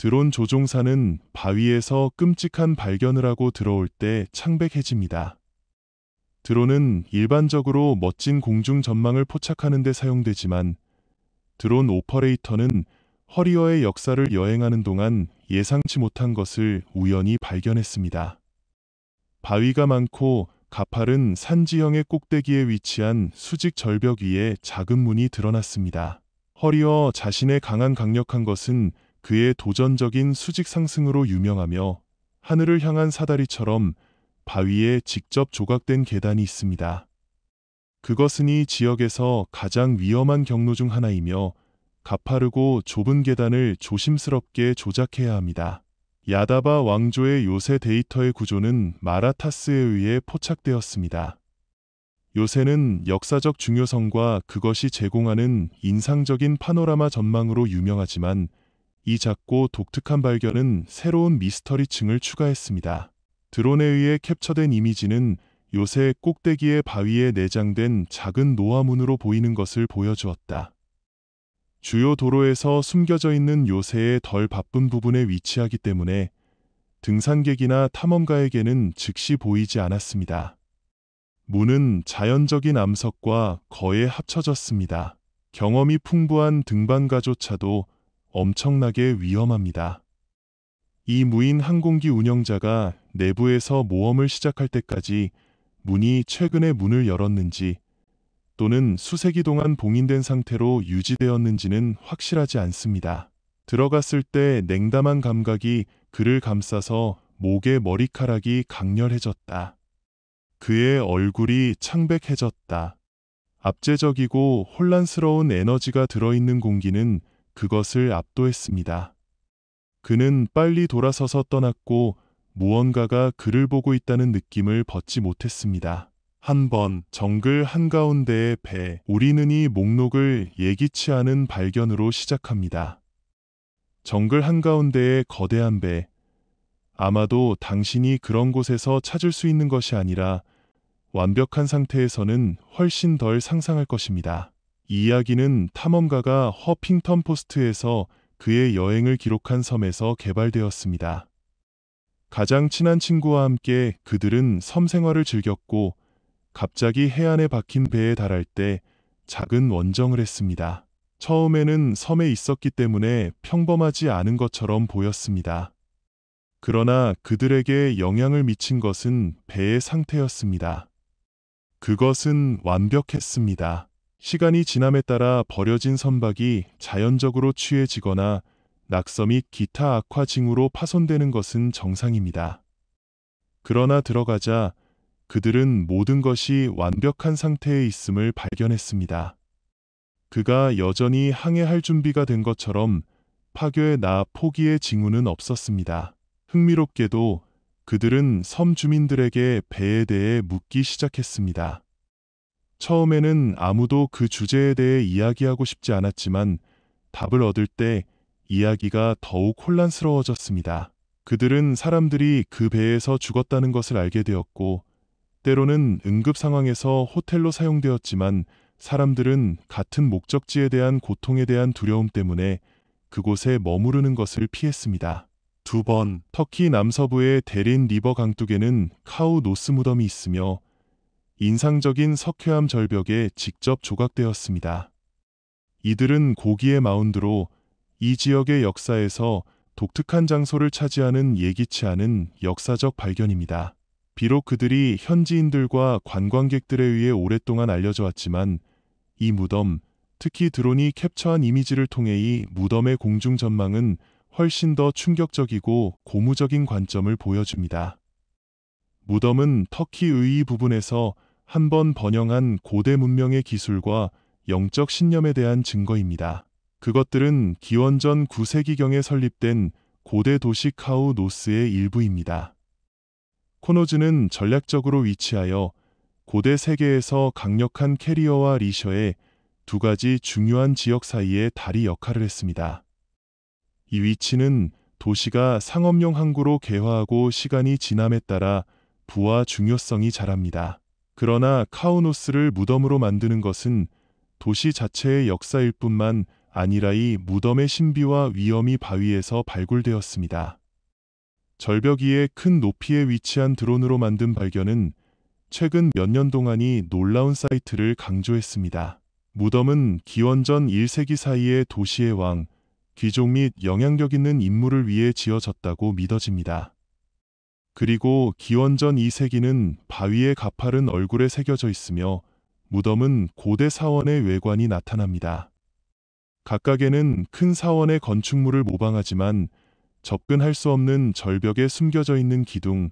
드론 조종사는 바위에서 끔찍한 발견을 하고 들어올 때 창백해집니다. 드론은 일반적으로 멋진 공중 전망을 포착하는 데 사용되지만 드론 오퍼레이터는 허리어의 역사를 여행하는 동안 예상치 못한 것을 우연히 발견했습니다. 바위가 많고 가파른 산지형의 꼭대기에 위치한 수직 절벽 위에 작은 문이 드러났습니다. 허리어 자신의 강력한 것은 그의 도전적인 수직 상승으로 유명하며 하늘을 향한 사다리처럼 바위에 직접 조각된 계단이 있습니다. 그것은 이 지역에서 가장 위험한 경로 중 하나이며 가파르고 좁은 계단을 조심스럽게 조작해야 합니다. 야다바 왕조의 요새 데이터의 구조는 마라타스에 의해 포착되었습니다. 요새는 역사적 중요성과 그것이 제공하는 인상적인 파노라마 전망으로 유명하지만 이 작고 독특한 발견은 새로운 미스터리층을 추가했습니다. 드론에 의해 캡처된 이미지는 요새 꼭대기의 바위에 내장된 작은 노화문으로 보이는 것을 보여주었다. 주요 도로에서 숨겨져 있는 요새의 덜 바쁜 부분에 위치하기 때문에 등산객이나 탐험가에게는 즉시 보이지 않았습니다. 문은 자연적인 암석과 거에 합쳐졌습니다. 경험이 풍부한 등반가조차도 엄청나게 위험합니다. 이 무인 항공기 운영자가 내부에서 모험을 시작할 때까지 문이 최근에 문을 열었는지 또는 수세기 동안 봉인된 상태로 유지되었는지는 확실하지 않습니다. 들어갔을 때 냉담한 감각이 그를 감싸서 목의 머리카락이 강렬해졌다. 그의 얼굴이 창백해졌다. 압제적이고 혼란스러운 에너지가 들어있는 공기는 그것을 압도했습니다. 그는 빨리 돌아서서 떠났고 무언가가 그를 보고 있다는 느낌을 벗지 못했습니다. 한 번 정글 한가운데의 배, 우리는 이 목록을 예기치 않은 발견으로 시작합니다. 정글 한가운데의 거대한 배, 아마도 당신이 그런 곳에서 찾을 수 있는 것이 아니라 완벽한 상태에서는 훨씬 덜 상상할 것입니다. 이 이야기는 탐험가가 허핑턴 포스트에서 그의 여행을 기록한 섬에서 개발되었습니다. 가장 친한 친구와 함께 그들은 섬 생활을 즐겼고 갑자기 해안에 박힌 배에 달할 때 작은 원정을 했습니다. 처음에는 섬에 있었기 때문에 평범하지 않은 것처럼 보였습니다. 그러나 그들에게 영향을 미친 것은 배의 상태였습니다. 그것은 완벽했습니다. 시간이 지남에 따라 버려진 선박이 자연적으로 취해지거나 낙서 및 기타 악화 징후로 파손되는 것은 정상입니다. 그러나 들어가자 그들은 모든 것이 완벽한 상태에 있음을 발견했습니다. 그가 여전히 항해할 준비가 된 것처럼 파괴나 포기의 징후는 없었습니다. 흥미롭게도 그들은 섬 주민들에게 배에 대해 묻기 시작했습니다. 처음에는 아무도 그 주제에 대해 이야기하고 싶지 않았지만 답을 얻을 때 이야기가 더욱 혼란스러워졌습니다. 그들은 사람들이 그 배에서 죽었다는 것을 알게 되었고 때로는 응급 상황에서 호텔로 사용되었지만 사람들은 같은 목적지에 대한 고통에 대한 두려움 때문에 그곳에 머무르는 것을 피했습니다. 2번, 터키 남서부의 데린 리버 강둑에는 카우 노스 무덤이 있으며 인상적인 석회암 절벽에 직접 조각되었습니다. 이들은 고기의 마운드로 이 지역의 역사에서 독특한 장소를 차지하는 예기치 않은 역사적 발견입니다. 비록 그들이 현지인들과 관광객들에 의해 오랫동안 알려져 왔지만 이 무덤, 특히 드론이 캡처한 이미지를 통해 이 무덤의 공중 전망은 훨씬 더 충격적이고 고무적인 관점을 보여줍니다. 무덤은 터키 의이 부분에서 한 번 번영한 고대 문명의 기술과 영적 신념에 대한 증거입니다. 그것들은 기원전 9세기경에 설립된 고대 도시 카우 노스의 일부입니다. 코노즈는 전략적으로 위치하여 고대 세계에서 강력한 캐리어와 리셔의 두 가지 중요한 지역 사이에 다리 역할을 했습니다. 이 위치는 도시가 상업용 항구로 개화하고 시간이 지남에 따라 부와 중요성이 자랍니다. 그러나 카우노스를 무덤으로 만드는 것은 도시 자체의 역사일 뿐만 아니라이 무덤의 신비와 위엄이 바위에서 발굴되었습니다. 절벽 위에 큰 높이에 위치한 드론으로 만든 발견은 최근 몇 년 동안이 놀라운 사이트를 강조했습니다. 무덤은 기원전 1세기 사이의 도시의 왕, 귀족 및 영향력 있는 인물을 위해 지어졌다고 믿어집니다. 그리고 기원전 2세기는 바위의 가파른 얼굴에 새겨져 있으며 무덤은 고대 사원의 외관이 나타납니다. 각각에는 큰 사원의 건축물을 모방하지만 접근할 수 없는 절벽에 숨겨져 있는 기둥,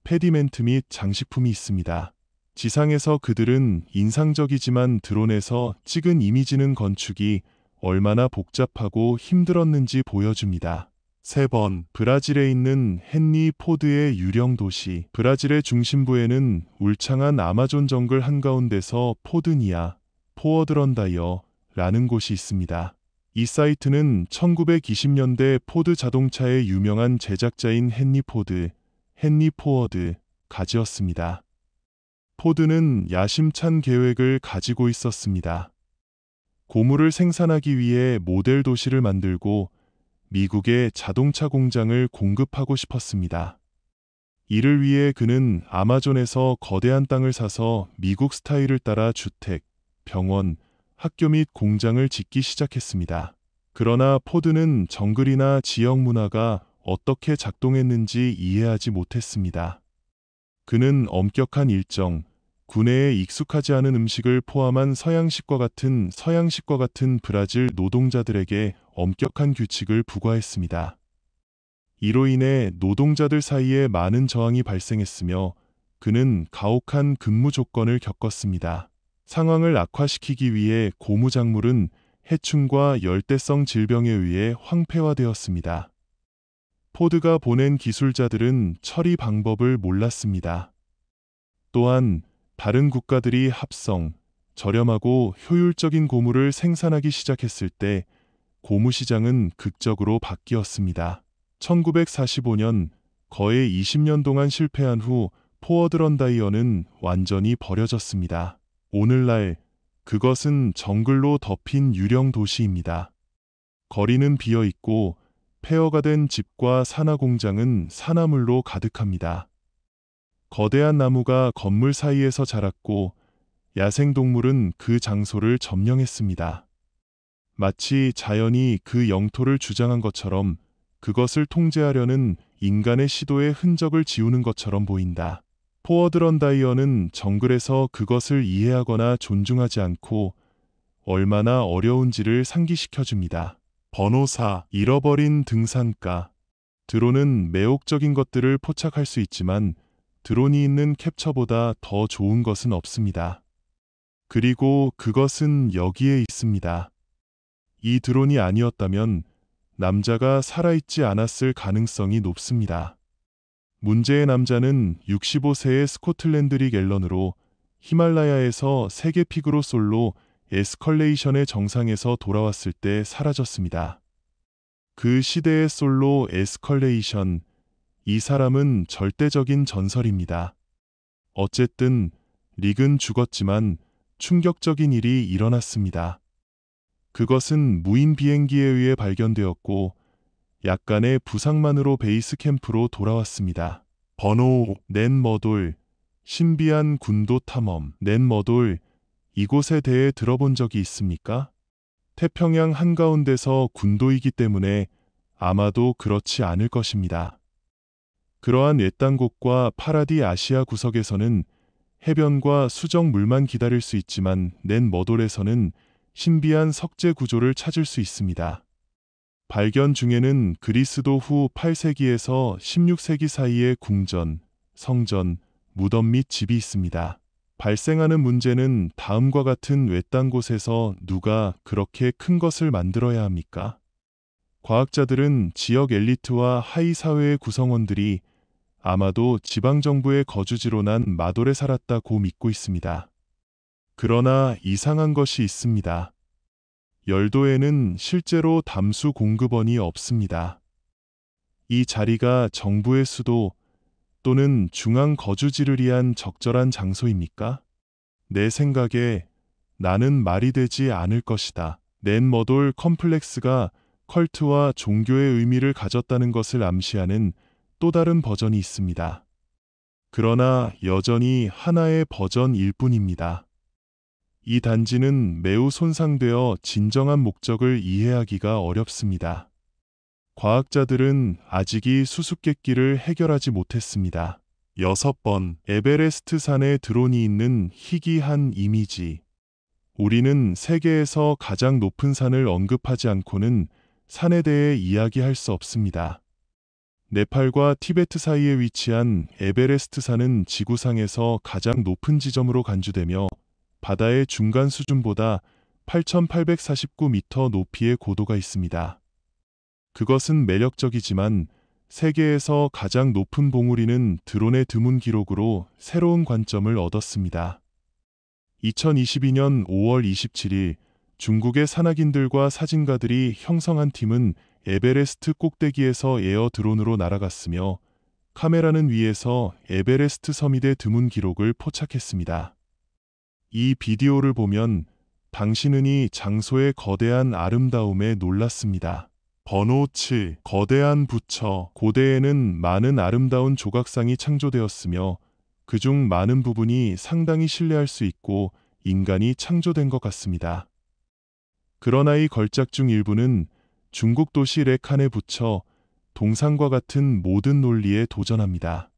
페디멘트 및 장식품이 있습니다. 지상에서 그들은 인상적이지만 드론에서 찍은 이미지는 건축이 얼마나 복잡하고 힘들었는지 보여줍니다. 3번, 브라질에 있는 헨리 포드의 유령 도시. 브라질의 중심부에는 울창한 아마존 정글 한가운데서 포드니아, 포어드런다이어라는 곳이 있습니다. 이 사이트는 1920년대 포드 자동차의 유명한 제작자인 헨리 포워드가 지었습니다. 포드는 야심찬 계획을 가지고 있었습니다. 고무를 생산하기 위해 모델 도시를 만들고 미국의 자동차 공장을 공급하고 싶었습니다. 이를 위해 그는 아마존에서 거대한 땅을 사서 미국 스타일을 따라 주택, 병원, 학교 및 공장을 짓기 시작했습니다. 그러나 포드는 정글이나 지역 문화가 어떻게 작동했는지 이해하지 못했습니다. 그는 엄격한 일정, 구내에 익숙하지 않은 음식을 포함한 서양식과 같은 브라질 노동자들에게 엄격한 규칙을 부과했습니다. 이로 인해 노동자들 사이에 많은 저항이 발생했으며 그는 가혹한 근무 조건을 겪었습니다. 상황을 악화시키기 위해 고무작물은 해충과 열대성 질병에 의해 황폐화되었습니다. 포드가 보낸 기술자들은 처리 방법을 몰랐습니다. 또한 다른 국가들이 합성, 저렴하고 효율적인 고무를 생산하기 시작했을 때 고무 시장은 극적으로 바뀌었습니다. 1945년 거의 20년 동안 실패한 후 포어드런다이어는 완전히 버려졌습니다. 오늘날 그것은 정글로 덮인 유령 도시입니다. 거리는 비어 있고 폐허가 된 집과 산화 공장은 산화물로 가득합니다. 거대한 나무가 건물 사이에서 자랐고 야생동물은 그 장소를 점령했습니다. 마치 자연이 그 영토를 주장한 것처럼 그것을 통제하려는 인간의 시도의 흔적을 지우는 것처럼 보인다. 포어드런다이어는 정글에서 그것을 이해하거나 존중하지 않고 얼마나 어려운지를 상기시켜줍니다. 번호 4. 잃어버린 등산가. 드론은 매혹적인 것들을 포착할 수 있지만 드론이 있는 캡처보다 더 좋은 것은 없습니다. 그리고 그것은 여기에 있습니다. 이 드론이 아니었다면 남자가 살아있지 않았을 가능성이 높습니다. 문제의 남자는 65세의 스코틀랜드 릭 앨런으로 히말라야에서 세계 픽으로 솔로 에스컬레이션의 정상에서 돌아왔을 때 사라졌습니다. 그 시대의 솔로 에스컬레이션, 이 사람은 절대적인 전설입니다. 어쨌든 릭은 죽었지만 충격적인 일이 일어났습니다. 그것은 무인 비행기에 의해 발견되었고 약간의 부상만으로 베이스 캠프로 돌아왔습니다. 번호 낸 머돌, 신비한 군도 탐험. 낸 머돌, 이곳에 대해 들어본 적이 있습니까? 태평양 한가운데서 군도이기 때문에 아마도 그렇지 않을 것입니다. 그러한 외딴 곳과 파라디 아시아 구석에서는 해변과 수정 물만 기다릴 수 있지만 낸 머돌에서는 신비한 석재 구조를 찾을 수 있습니다. 발견 중에는 그리스도 후 8세기에서 16세기 사이의 궁전, 성전, 무덤 및 집이 있습니다. 발생하는 문제는 다음과 같은 외딴 곳에서 누가 그렇게 큰 것을 만들어야 합니까? 과학자들은 지역 엘리트와 하위 사회의 구성원들이 아마도 지방정부의 거주지로 난 마돌에 살았다고 믿고 있습니다. 그러나 이상한 것이 있습니다. 열도에는 실제로 담수 공급원이 없습니다. 이 자리가 정부의 수도 또는 중앙 거주지를 위한 적절한 장소입니까? 내 생각에 나는 말이 되지 않을 것이다. 낸머돌 컴플렉스가 컬트와 종교의 의미를 가졌다는 것을 암시하는 또 다른 버전이 있습니다. 그러나 여전히 하나의 버전일 뿐입니다. 이 단지는 매우 손상되어 진정한 목적을 이해하기가 어렵습니다. 과학자들은 아직 이 수수께끼를 해결하지 못했습니다. 6번, 에베레스트 산에 드론이 있는 희귀한 이미지. 우리는 세계에서 가장 높은 산을 언급하지 않고는 산에 대해 이야기할 수 없습니다. 네팔과 티베트 사이에 위치한 에베레스트 산은 지구상에서 가장 높은 지점으로 간주되며 바다의 중간 수준보다 8,849m 높이의 고도가 있습니다. 그것은 매력적이지만 세계에서 가장 높은 봉우리는 드론의 드문 기록으로 새로운 관점을 얻었습니다. 2022년 5월 27일 중국의 산악인들과 사진가들이 형성한 팀은 에베레스트 꼭대기에서 에어 드론으로 날아갔으며 카메라는 위에서 에베레스트 서밋의 드문 기록을 포착했습니다. 이 비디오를 보면 당신은 이 장소의 거대한 아름다움에 놀랐습니다. 번호 7. 거대한 부처. 고대에는 많은 아름다운 조각상이 창조되었으며 그중 많은 부분이 상당히 신뢰할 수 있고 인간이 창조된 것 같습니다. 그러나 이 걸작 중 일부는 중국 도시 레칸의 부처, 동상과 같은 모든 논리에 도전합니다.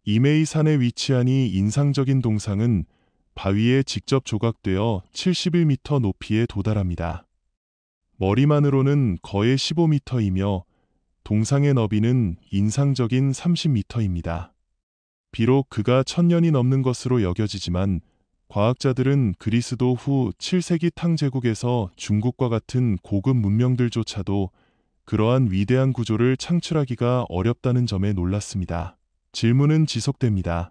이메이 산에 위치한 이 인상적인 동상은 바위에 직접 조각되어 71m 높이에 도달합니다. 머리만으로는 거의 15m이며 동상의 너비는 인상적인 30m입니다. 비록 그가 1000년이 넘는 것으로 여겨지지만 과학자들은 그리스도 후 7세기 탕 제국에서 중국과 같은 고급 문명들조차도 그러한 위대한 구조를 창출하기가 어렵다는 점에 놀랐습니다. 질문은 지속됩니다.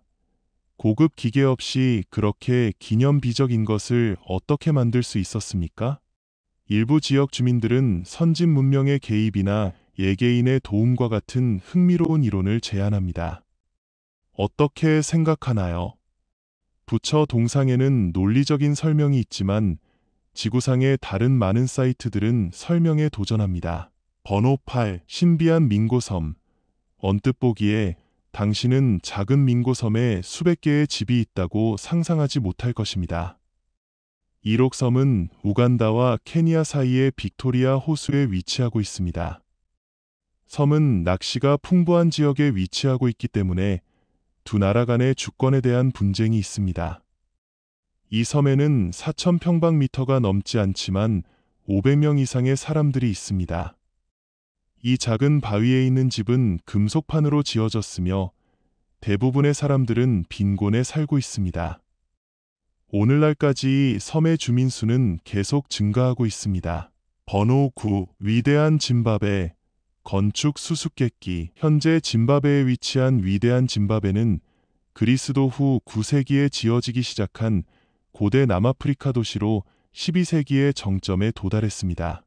고급 기계 없이 그렇게 기념비적인 것을 어떻게 만들 수 있었습니까? 일부 지역 주민들은 선진 문명의 개입이나 예개인의 도움과 같은 흥미로운 이론을 제안합니다. 어떻게 생각하나요? 부처 동상에는 논리적인 설명이 있지만 지구상의 다른 많은 사이트들은 설명에 도전합니다. 번호 8. 신비한 민고섬. 언뜻 보기에 당신은 작은 민고섬에 수백 개의 집이 있다고 상상하지 못할 것입니다. 이록섬은 우간다와 케니아 사이의 빅토리아 호수에 위치하고 있습니다. 섬은 낚시가 풍부한 지역에 위치하고 있기 때문에 두 나라 간의 주권에 대한 분쟁이 있습니다. 이 섬에는 4,000평방미터가 넘지 않지만 500명 이상의 사람들이 있습니다. 이 작은 바위에 있는 집은 금속판으로 지어졌으며 대부분의 사람들은 빈곤에 살고 있습니다. 오늘날까지 섬의 주민 수는 계속 증가하고 있습니다. 번호 9. 위대한 짐바베. 건축 수수께끼. 현재 짐바베에 위치한 위대한 짐바베는 그리스도 후 9세기에 지어지기 시작한 고대 남아프리카 도시로 12세기의 정점에 도달했습니다.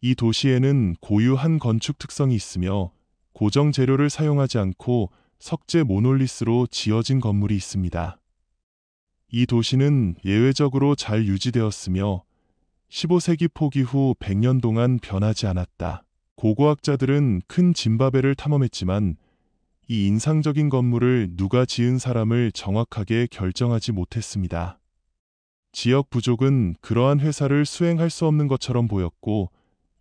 이 도시에는 고유한 건축 특성이 있으며 고정 재료를 사용하지 않고 석재 모놀리스로 지어진 건물이 있습니다. 이 도시는 예외적으로 잘 유지되었으며 15세기 포기 후 100년 동안 변하지 않았다. 고고학자들은 큰 짐바베를 탐험했지만 이 인상적인 건물을 누가 지은 사람을 정확하게 결정하지 못했습니다. 지역 부족은 그러한 회사를 수행할 수 없는 것처럼 보였고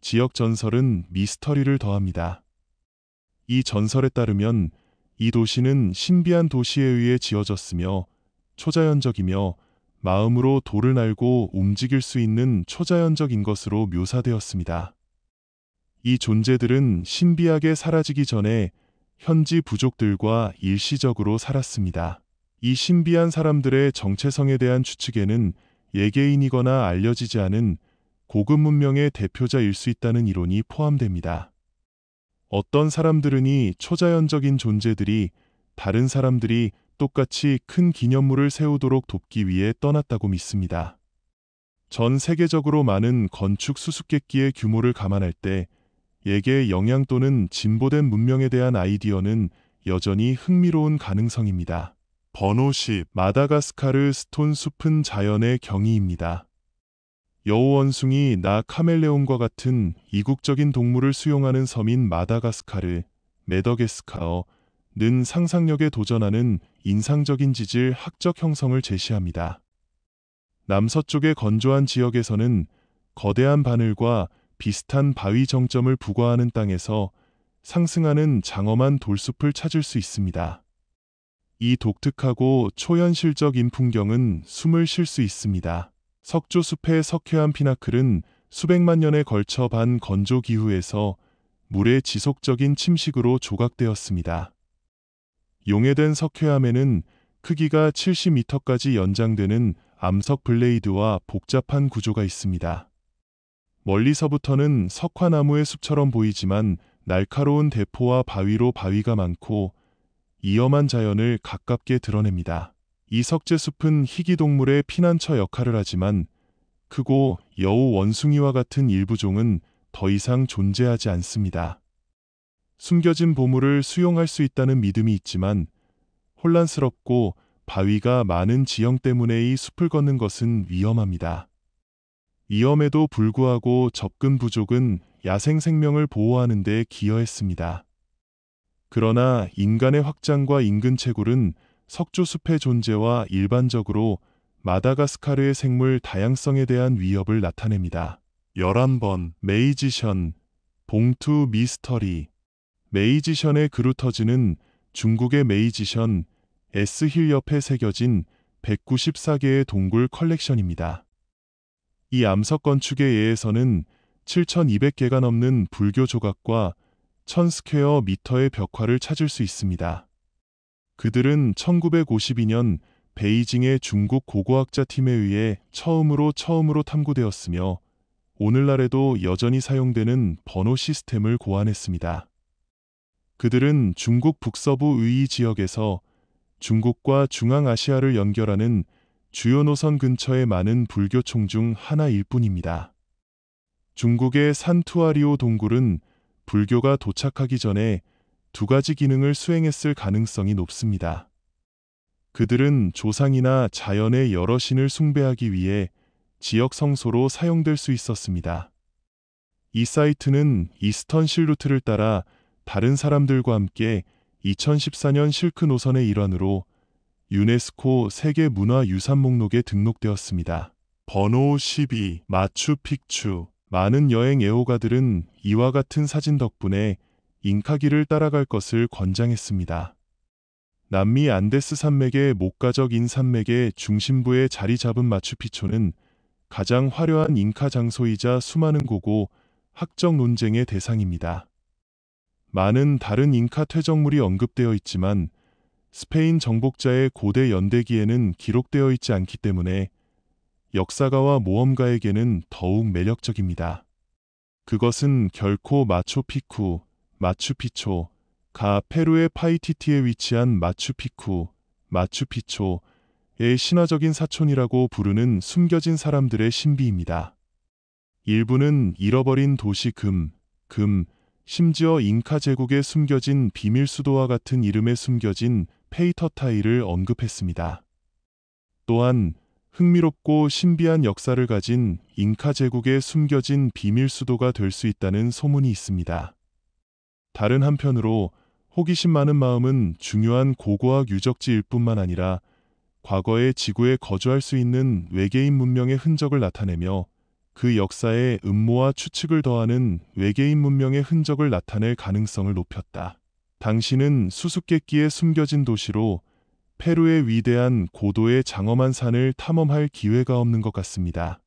지역 전설은 미스터리를 더합니다. 이 전설에 따르면 이 도시는 신비한 도시에 의해 지어졌으며 초자연적이며 마음으로 돌을 날고 움직일 수 있는 초자연적인 것으로 묘사되었습니다. 이 존재들은 신비하게 사라지기 전에 현지 부족들과 일시적으로 살았습니다. 이 신비한 사람들의 정체성에 대한 추측에는 예개인이거나 알려지지 않은 고급 문명의 대표자일 수 있다는 이론이 포함됩니다. 어떤 사람들은 이 초자연적인 존재들이 다른 사람들이 똑같이 큰 기념물을 세우도록 돕기 위해 떠났다고 믿습니다. 전 세계적으로 많은 건축 수수께끼의 규모를 감안할 때 예계의 영향 또는 진보된 문명에 대한 아이디어는 여전히 흥미로운 가능성입니다. 번호 10. 마다가스카르 스톤 숲은 자연의 경이입니다. 여우 원숭이, 나 카멜레온과 같은 이국적인 동물을 수용하는 섬인 마다가스카르, 메더게스카어는 상상력에 도전하는 인상적인 지질 학적 형성을 제시합니다. 남서쪽의 건조한 지역에서는 거대한 바늘과 비슷한 바위 정점을 부과하는 땅에서 상승하는 장엄한 돌숲을 찾을 수 있습니다. 이 독특하고 초현실적 인풍경은 숨을 쉴 수 있습니다. 석조숲의 석회암 피나클은 수백만 년에 걸쳐 반건조 기후에서 물의 지속적인 침식으로 조각되었습니다. 용해된 석회암에는 크기가 70m까지 연장되는 암석 블레이드와 복잡한 구조가 있습니다. 멀리서부터는 석화나무의 숲처럼 보이지만 날카로운 대포와 바위로 바위가 많고 위험한 자연을 가깝게 드러냅니다. 이 석재숲은 희귀동물의 피난처 역할을 하지만 크고 여우 원숭이와 같은 일부 종은 더 이상 존재하지 않습니다. 숨겨진 보물을 수용할 수 있다는 믿음이 있지만 혼란스럽고 바위가 많은 지형 때문에 이 숲을 걷는 것은 위험합니다. 위험에도 불구하고 접근 부족은 야생 생명을 보호하는 데 기여했습니다. 그러나 인간의 확장과 인근 채굴은 석조숲의 존재와 일반적으로 마다가스카르의 생물 다양성에 대한 위협을 나타냅니다. 11번 메이지션, 봉투 미스터리. 메이지션의 그루터즈는 중국의 메이지션, S힐 옆에 새겨진 194개의 동굴 컬렉션입니다. 이 암석 건축에 의해서는 7,200개가 넘는 불교 조각과 1000스퀘어 미터의 벽화를 찾을 수 있습니다. 그들은 1952년 베이징의 중국 고고학자 팀에 의해 처음으로 탐구되었으며 오늘날에도 여전히 사용되는 번호 시스템을 고안했습니다. 그들은 중국 북서부 의이 지역에서 중국과 중앙아시아를 연결하는 주요 노선 근처에 많은 불교총 중 하나일 뿐입니다. 중국의 산투아리오 동굴은 불교가 도착하기 전에 두 가지 기능을 수행했을 가능성이 높습니다. 그들은 조상이나 자연의 여러 신을 숭배하기 위해 지역 성소로 사용될 수 있었습니다. 이 사이트는 이스턴 실루트를 따라 다른 사람들과 함께 2014년 실크 노선의 일환으로 유네스코 세계문화유산 목록에 등록되었습니다. 번호 12 마추픽추. 많은 여행 애호가들은 이와 같은 사진 덕분에 잉카길을 따라갈 것을 권장했습니다. 남미 안데스 산맥의 목가적인 산맥의 중심부에 자리 잡은 마추픽추는 가장 화려한 잉카 장소이자 수많은 고고 학적 논쟁의 대상입니다. 많은 다른 잉카 퇴적물이 언급되어 있지만 스페인 정복자의 고대 연대기에는 기록되어 있지 않기 때문에 역사가와 모험가에게는 더욱 매력적입니다. 그것은 결코 마추피초가 페루의 파이티티에 위치한 마추피초의 신화적인 사촌이라고 부르는 숨겨진 사람들의 신비입니다. 일부는 잃어버린 도시 심지어 잉카 제국에 숨겨진 비밀 수도와 같은 이름에 숨겨진 페이터타이를 언급했습니다. 또한 흥미롭고 신비한 역사를 가진 잉카 제국에 숨겨진 비밀 수도가 될 수 있다는 소문이 있습니다. 다른 한편으로 호기심 많은 마음은 중요한 고고학 유적지일 뿐만 아니라 과거의 지구에 거주할 수 있는 외계인 문명의 흔적을 나타내며 그 역사에 음모와 추측을 더하는 외계인 문명의 흔적을 나타낼 가능성을 높였다. 당신은 수수께끼에 숨겨진 도시로 페루의 위대한 고도의 장엄한 산을 탐험할 기회가 없는 것 같습니다.